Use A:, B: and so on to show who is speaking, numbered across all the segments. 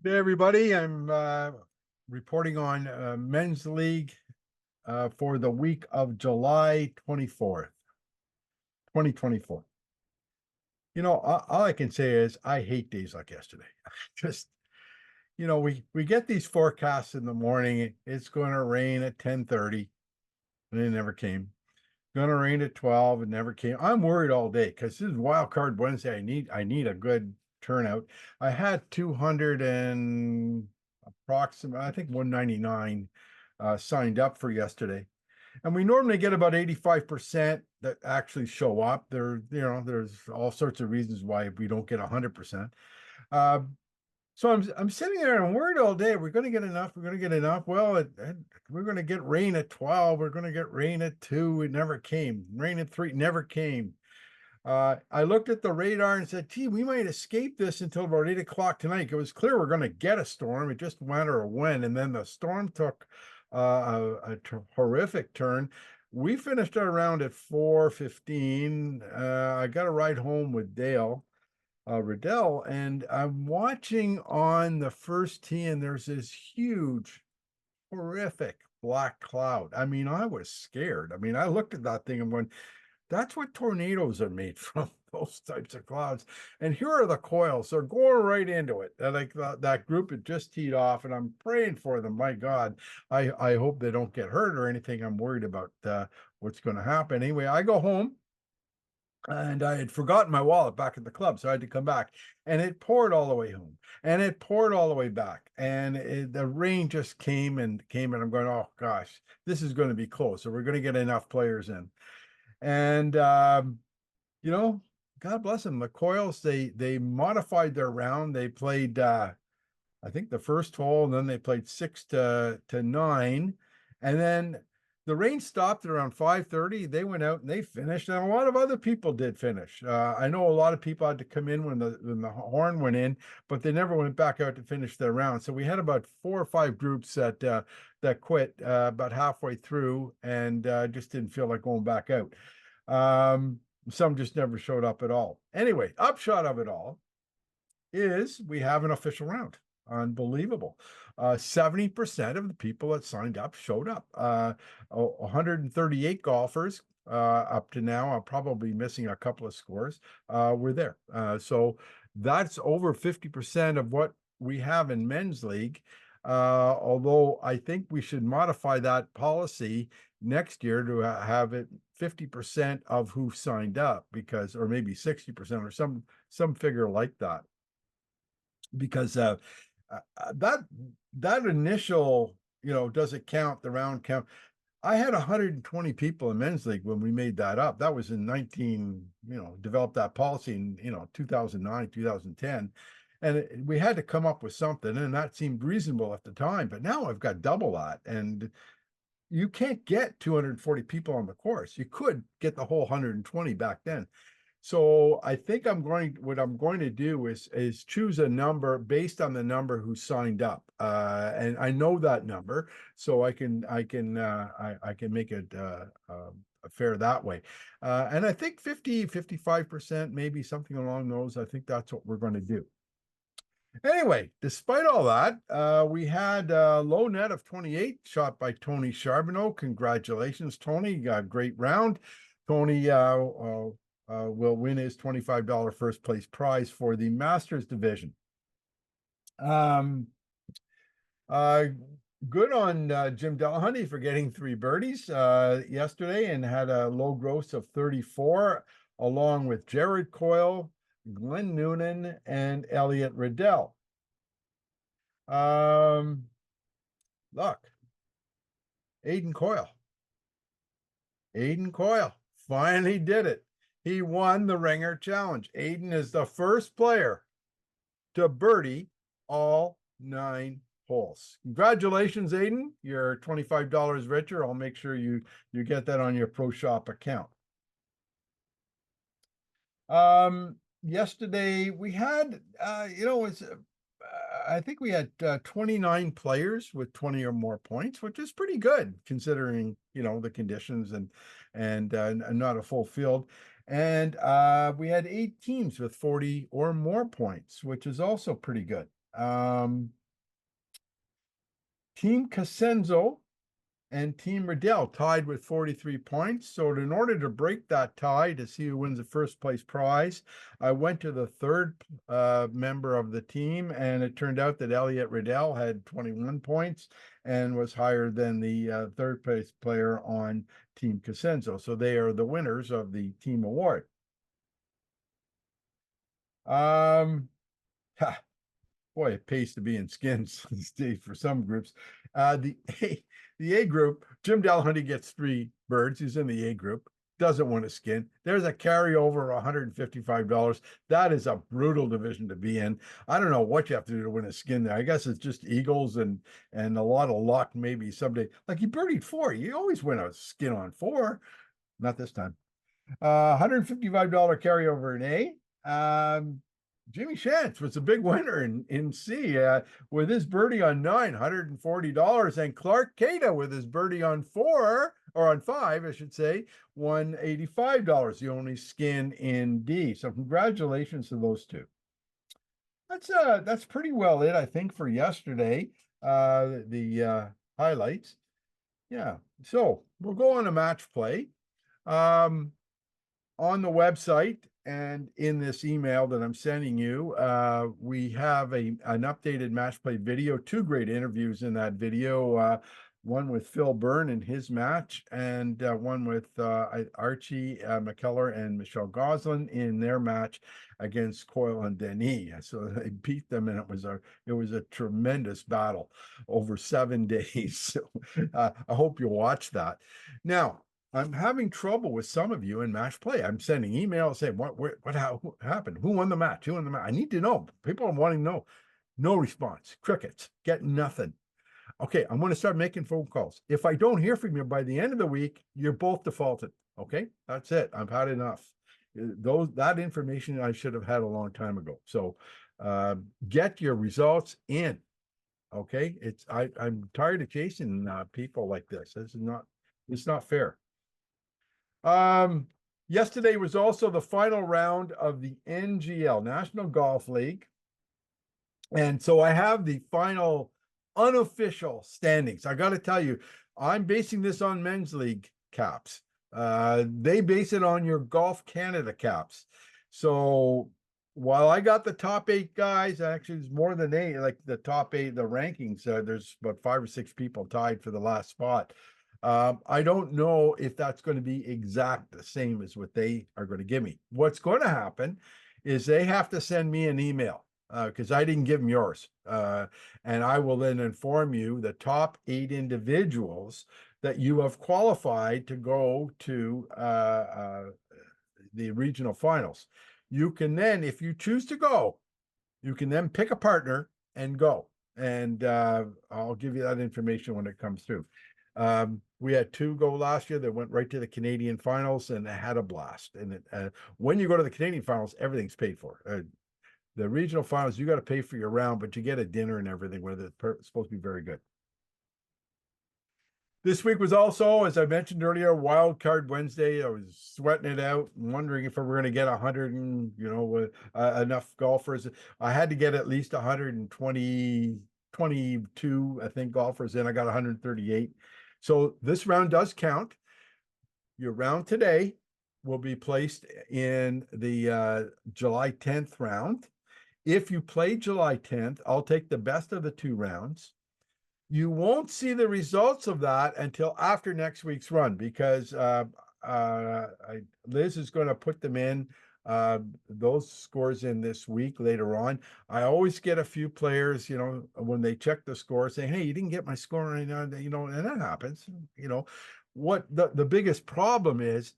A: Hey everybody, I'm reporting on men's league for the week of July 24th, 2024. All I can say is I hate days like yesterday. Just, we get these forecasts in the morning. It's going to rain at 10:30, and it never came. Going to rain at 12, it never came. I'm worried all day because this is Wildcard Wednesday. I need a good turnout. I had 200 and approximately, I think 199 signed up for yesterday. And we normally get about 85% that actually show up. There's all sorts of reasons why we don't get 100%. Uh, so I'm sitting there and I'm worried all day. We're going to get enough. We're going to get enough. Well, we're going to get rain at 12. We're going to get rain at 2. It never came. Rain at 3 never came. I looked at the radar and said, gee, we might escape this until about 8 o'clock tonight. It was clear we're going to get a storm. It just a matter of when. And then the storm took a horrific turn. We finished our round at 4:15. I got a ride home with Dale Riddell, and I'm watching on the first tee, and there's this huge, horrific black cloud. I mean, I was scared. I mean, I looked at that thing and went, that's what tornadoes are made from, those types of clouds. And here are the coils. They're going right into it. And like that group had just teed off, and I'm praying for them. My God, I hope they don't get hurt or anything. I'm worried about what's going to happen. Anyway, I go home. And I had forgotten my wallet back at the club, so I had to come back. And it poured all the way home, and it poured all the way back. And the rain just came and came, and I'm going, oh gosh, this is going to be close. So we're going to get enough players in. And you know, God bless them. The Coils, they modified their round. They played I think the first hole, and then they played 6 to 9. And then the rain stopped at around 5:30. They went out and they finished, and a lot of other people did finish. I know a lot of people had to come in when the horn went in, but they never went back out to finish their round. So we had about 4 or 5 groups that quit about halfway through and just didn't feel like going back out. Some just never showed up at all. Anyway, upshot of it all is we have an official round. Unbelievable. 70% of the people that signed up showed up. 138 golfers up to now. I'm probably missing a couple of scores. Were there. So that's over 50% of what we have in men's league. Although I think we should modify that policy next year to have it 50% of who signed up, because, or maybe 60% or some figure like that, because that initial, does it count, the round count? I had 120 people in men's league when we made that up. That was in developed that policy in 2009, 2010. And we had to come up with something, and that seemed reasonable at the time. But now I've got double that, and you can't get 240 people on the course. You could get the whole 120 back then. So I think what I'm going to do is choose a number based on the number who signed up. And I know that number, so I can make it fair that way. And I think 55%, maybe something along those. I think that's what we're going to do. Anyway, despite all that, we had a low net of 28 shot by Tony Charbonneau. Congratulations, Tony. Great round. Tony will win his $25 first place prize for the Masters division. Good on Jim Delahunty for getting 3 birdies yesterday and had a low gross of 34, along with Jared Coyle, Glenn Noonan, and Elliot Riddell. Look, Aiden Coyle finally did it. He won the Ringer Challenge. Aiden is the first player to birdie all 9 holes. Congratulations, Aiden. You're $25 richer. I'll make sure you get that on your Pro Shop account. Yesterday we had, I think we had 29 players with 20 or more points, which is pretty good considering, the conditions and not a full field. And we had 8 teams with 40 or more points, which is also pretty good. Team Cosenzo and Team Riddell tied with 43 points. So in order to break that tie to see who wins the first place prize, I went to the third member of the team, and it turned out that Elliot Riddell had 21 points and was higher than the third place player on Team Cosenzo. So they are the winners of the team award. Boy, it pays to be in skins these days for some groups. The A group, Jim Delahunty gets 3 birds. He's in the A group, doesn't want a skin. There's a carryover of $155. That is a brutal division to be in. I don't know what you have to do to win a skin there. I guess it's just eagles and a lot of luck maybe someday. Like you birdied 4. You always win a skin on 4. Not this time. $155 carryover in A. Jimmy Shantz was a big winner in C with his birdie on 9, $140, and Clark Cada with his birdie on 4 or on 5, I should say, $185. The only skin in D. So congratulations to those two. That's pretty well it, I think, for yesterday. The highlights. Yeah. So we'll go on a match play. On the website and in this email that I'm sending you, we have an updated match play video, 2 great interviews in that video, one with Phil Byrne in his match, and one with Archie McKellar and Michelle Goslin in their match against Coyle and Denis. So they beat them, and it was a tremendous battle over 7 days. So I hope you'll watch that. Now, I'm having trouble with some of you in match play. I'm sending emails saying, what happened? Who won the match? Who won the match? I need to know. People are wanting to know. No response. Crickets. Get nothing. Okay, I'm going to start making phone calls. If I don't hear from you by the end of the week, you're both defaulted. Okay, that's it. I've had enough. That information I should have had a long time ago. So get your results in. Okay, I'm tired of chasing people like this. It's not fair. Yesterday was also the final round of the NGL, National Golf League. And so I have the final unofficial standings. I got to tell you, I'm basing this on men's league caps. They base it on your Golf Canada caps. So while I got the top 8 guys, actually there's more than 8, like the top 8, the rankings, there's about 5 or 6 people tied for the last spot. I don't know if that's going to be exact the same as what they are going to give me. What's going to happen is they have to send me an email because I didn't give them yours. And I will then inform you the top 8 individuals that you have qualified to go to the regional finals. You can then, if you choose to go, you can then pick a partner and go. And I'll give you that information when it comes through. We had 2 go last year that went right to the Canadian finals and had a blast. And when you go to the Canadian finals, everything's paid for. The regional finals, you got to pay for your round, but you get a dinner and everything, where it's supposed to be very good. This week was also, as I mentioned earlier, Wildcard Wednesday. I was sweating it out, wondering if we were going to get 100 and, enough golfers. I had to get at least 120, 22, I think, golfers in. I got 138. So this round does count. Your round today will be placed in the July 10th round. If you play July 10th, I'll take the best of the 2 rounds. You won't see the results of that until after next week's run, because Liz is going to put them in, those scores in this week later on. I always get a few players, when they check the score, saying, "Hey, you didn't get my score right now," and that happens. What the biggest problem is,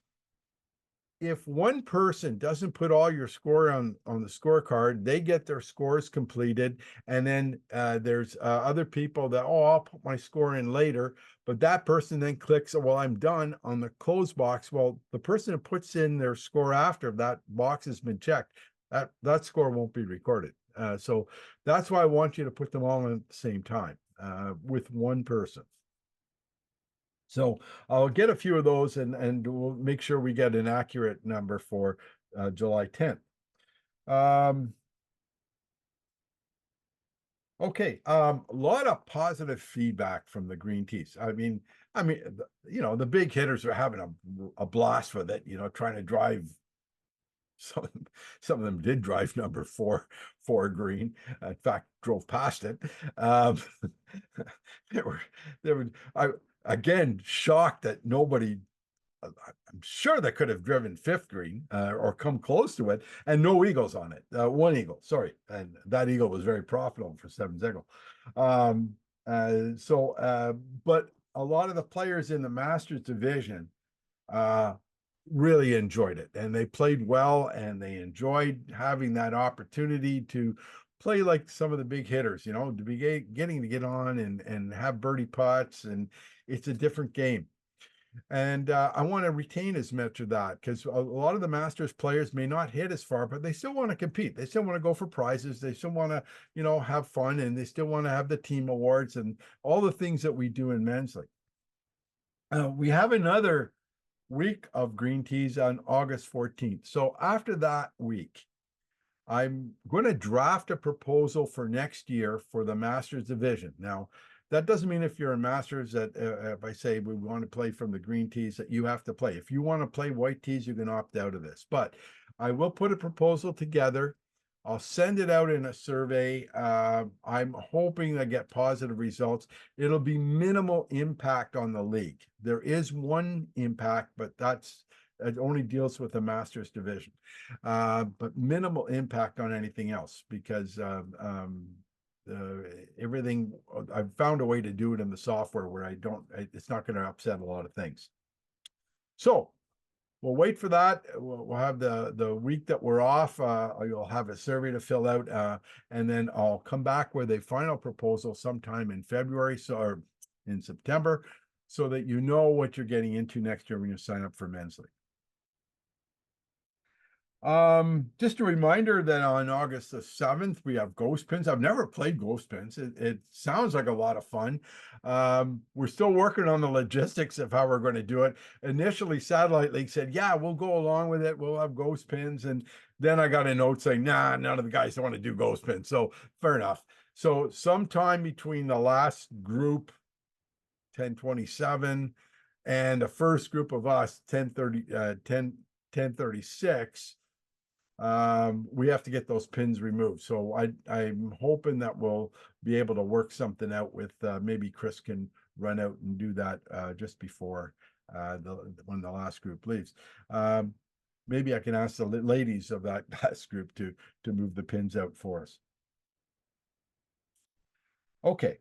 A: if one person doesn't put all your score on the scorecard, they get their scores completed. And then there's other people that, I'll put my score in later. But that person then clicks, well, I'm done on the close box. Well, the person who puts in their score after that box has been checked, that score won't be recorded. So that's why I want you to put them all in at the same time with one person. So I'll get a few of those and we'll make sure we get an accurate number for July 10th. Okay, a lot of positive feedback from the green tees. The big hitters are having a blast with it, trying to drive. Some some of them did drive number four green. In fact, drove past it. Um, they were they were I again shocked that nobody. I'm sure they could have driven fifth green or come close to it, and no eagles on it. One eagle, sorry, and that eagle was very profitable for Seven Eagle. Um, but a lot of the players in the Masters division uh, really enjoyed it, and they played well, and they enjoyed having that opportunity to play like some of the big hitters, to be getting to get on and have birdie putts, and it's a different game. And I want to retain as much of that because a lot of the Masters players may not hit as far, but they still want to compete. They still want to go for prizes. They still want to, have fun, and they still want to have the team awards and all the things that we do in men's league. We have another week of green tees on August 14th. So after that week, I'm going to draft a proposal for next year for the Masters division. Now, that doesn't mean if you're a Masters that if I say we want to play from the green tees that you have to play. If you want to play white tees, you can opt out of this. But I will put a proposal together. I'll send it out in a survey. I'm hoping to get positive results. It'll be minimal impact on the league. There is one impact, but it only deals with the Masters division, but minimal impact on anything else because everything, I've found a way to do it in the software where it's not going to upset a lot of things. So we'll wait for that. We'll have the week that we're off. You'll have a survey to fill out, and then I'll come back with a final proposal sometime in February, or in September, so that you know what you're getting into next year when you sign up for men's league. Just a reminder that on August the 7th, we have ghost pins. I've never played ghost pins. It sounds like a lot of fun. We're still working on the logistics of how we're going to do it. Initially, Satellite League said, yeah, we'll go along with it. We'll have ghost pins. And then I got a note saying, nah, none of the guys want to do ghost pins. So fair enough. So sometime between the last group, 1027, and the first group of us, 1036, we have to get those pins removed. So I'm hoping that we'll be able to work something out with maybe Chris can run out and do that just before when the last group leaves. Maybe I can ask the ladies of that last group to move the pins out for us. Okay.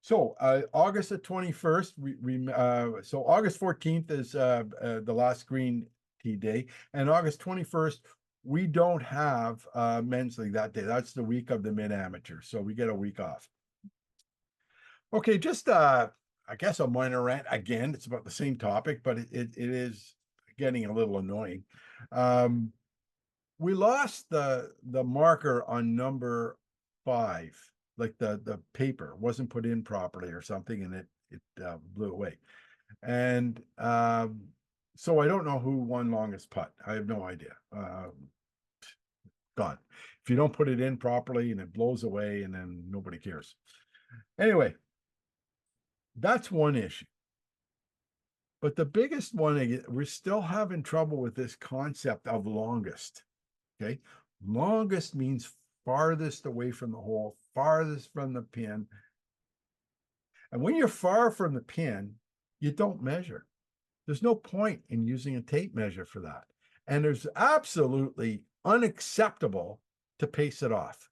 A: So August the 21st, so August 14th is the last green tee day, and August 21st we don't have men's league that day. That's the week of the mid-amateur, so we get a week off. Okay, just I guess a minor rant again. It's about the same topic, but it is getting a little annoying. We lost the marker on number 5. Like the paper wasn't put in properly or something, and it blew away. And so I don't know who won longest putt. I have no idea. Gone. If you don't put it in properly and it blows away, and then nobody cares. Anyway, that's one issue. But the biggest one, we're still having trouble with this concept of longest. Okay, longest means farthest away from the hole, farthest from the pin. And when you're far from the pin, you don't measure. There's no point in using a tape measure for that. And there's absolutely unacceptable to pace it off.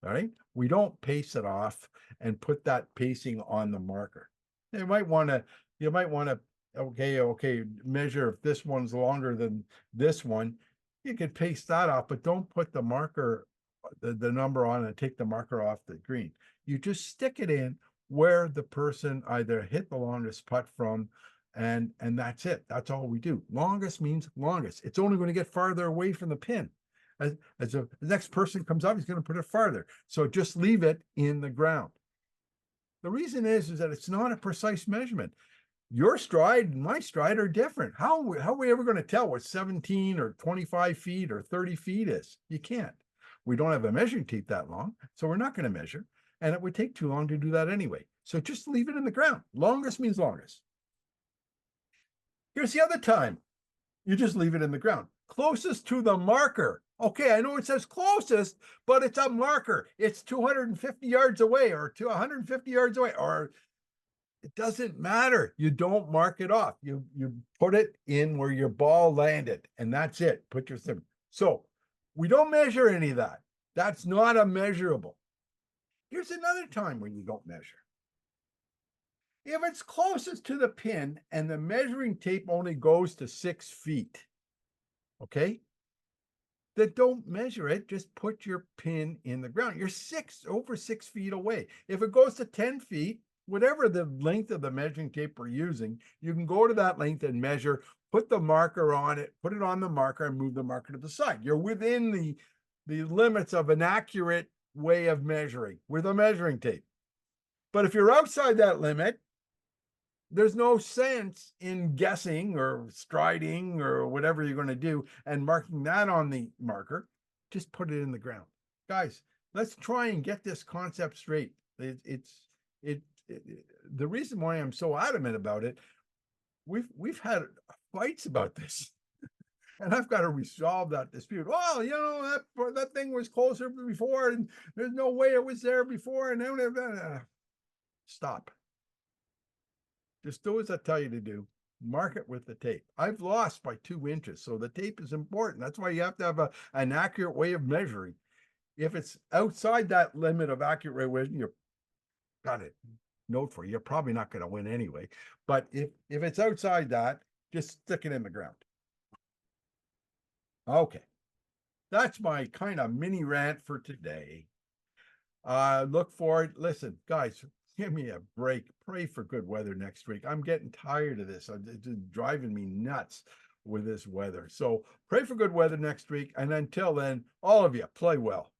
A: All right. We don't pace it off and put that pacing on the marker. You might want to, okay, measure if this one's longer than this one. You can pace that off, but don't put the marker, the number on and take the marker off the green. You just stick it in where the person either hit the longest putt from, and that's it. That's all we do. Longest means longest. It's only going to get farther away from the pin. As the next person comes up, he's going to put it farther. So just leave it in the ground. The reason is that it's not a precise measurement. Your stride and my stride are different. How are we ever going to tell what 17 or 25 feet or 30 feet is? You can't. We don't have a measuring tape that long, so we're not going to measure. And it would take too long to do that anyway. So just leave it in the ground. Longest means longest. Here's the other time. You just leave it in the ground. Closest to the marker. Okay, I know it says closest, but it's a marker. It's 250 yards away or 150 yards away, or it doesn't matter. You don't mark it off. You put it in where your ball landed, and that's it. Put your sim. So we don't measure any of that. That's not a measurable. Here's another time when you don't measure. If it's closest to the pin and the measuring tape only goes to 6 feet, okay, then don't measure it. Just put your pin in the ground. You're over 6 feet away. If it goes to 10 feet, whatever the length of the measuring tape we're using, you can go to that length and measure, put the marker on it, put it on the marker and move the marker to the side. You're within the limits of an accurate way of measuring with a measuring tape. But if you're outside that limit, there's no sense in guessing or striding or whatever you're going to do and marking that on the marker. Just put it in the ground. Guys, let's try and get this concept straight. The reason why I'm so adamant about it, we've had fights about this. And I've got to resolve that dispute. Well, you know, that thing was closer before, and there's no way it was there before. And then stop. Just do as I tell you to do. Mark it with the tape. I've lost by 2 inches, so the tape is important. That's why you have to have an accurate way of measuring. If it's outside that limit of accurate measuring, you've got it. Note for you. You're probably not going to win anyway. But if it's outside that, just stick it in the ground. Okay. That's my kind of mini rant for today. Look forward. Listen, guys, give me a break. Pray for good weather next week. I'm getting tired of this. It's just driving me nuts with this weather. So pray for good weather next week. And until then, all of you, play well.